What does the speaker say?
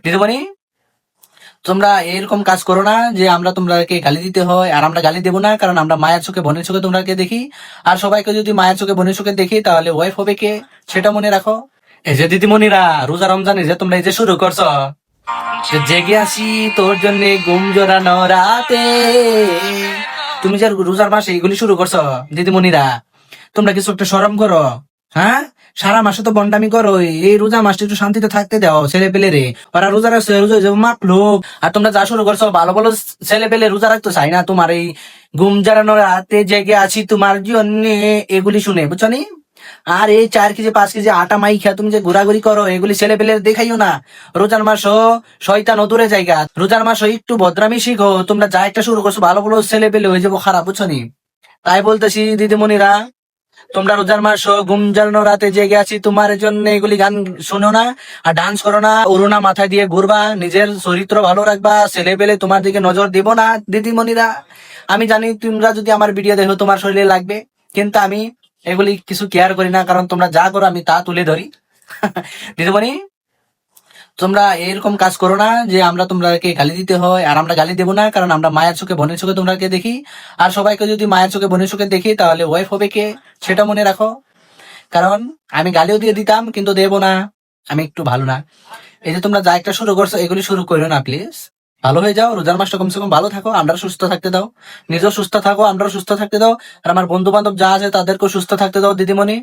দিদিমণি, তোমরা এরকম কাজ করো না যে আমরা তোমরাকে গালি দিতে হয়। আর আমরা গালি দেবো না, কারণ আমরা মায়ের চোখে বোনের চোখে তোমরাকে দেখি। আর সবাইকে যদি মায়ের চোখে বোনের চোখে দেখি তাহলে ওয়াইফ হবে কে, সেটা মনে রাখো। এই যে দিদিমণিরা, রোজা রমজানে যে তোমরা এই যে শুরু করছো, যে জেগে আসি তোর জন্য ঘুম জোরানো রাতে, তুমি যে রোজার মাসে এগুলি শুরু করছো দিদিমণিরা, তোমরা কিছু একটা শরম করো। হ্যাঁ, সারা মাসে তো বন্ডামি করো, এই রোজা মাসটা একটু শান্তিতে থাকতে দাও ছেলে পেলে রে। ওরা রোজা রাখছে, রোজা মাপলো। আর তোমরা যা শুরু করছো, ভালো ভালো ছেলে পেলে রোজা রাখতে চাই না। তোমার এই ঘুম জড়ানোর রাতে জেগে আছি তোমার জন্য, এগুলি শুনে, বুঝছো নি? আর এই 4 কেজি 5 কেজি আটা মাইখা তুমি যে ঘোরাঘুরি করো, এগুলি ছেলে পেলে দেখাইও না। রোজার মাস শয়তান দূরে জায়গা, রোজার মাস একটু ভদ্রামি শিখো। তোমরা যা একটা শুরু করছো, ভালো ভালো ছেলে পেলে হয়ে যাবো খারাপ, বুঝছো নি? তাই বলতেছি দিদিমণিরা, তোমরা রোজার মাস ঘুম জড়ানো রাতে জেগে আছি তোমার জন্য, এগুলি গান শোনো না, আর ডান্স করো না, অরুণা মাথায় দিয়ে ঘুরবা, নিজের চরিত্র ভালো রাখবা, ছেলে পেলে তোমার দিকে নজর দিব না। দিদিমণিরা, আমি জানি তোমরা যদি আমার ভিডিও দেখো তোমার শরীরে লাগবে, কিন্তু আমি এগুলি কিছু কেয়ার করি না, কারণ তোমরা যা করো আমি তা তুলে ধরি। দিদিমণি, তোমরা এরকম কাজ করো না যে আমরা তোমরাকে গালি দিতে হয়। আর আমরা গালি দেবো না, কারণ আমরা মায়ের চোখে বোনের চোখে তোমরাকে দেখি। আর সবাইকে যদি মায়ের চোখে বোনের চোখে দেখি তাহলে ওয়াইফ হবে কে, সেটা মনে রাখো। কারণ আমি গালিও দিয়ে দিতাম, কিন্তু দেবো না, আমি একটু ভালো না। এই যে তোমরা যা একটা শুরু করছো, এগুলি শুরু করো না প্লিজ। ভালো হয়ে যাও, রোজার মাসটা কমসে কম ভালো থাকো, আমরা সুস্থ থাকতে দাও। নিজেও সুস্থ থাকো, আমরাও সুস্থ থাকতে দাও। আর আমার বন্ধু বান্ধব যা আছে তাদেরকেও সুস্থ থাকতে দাও দিদিমণি।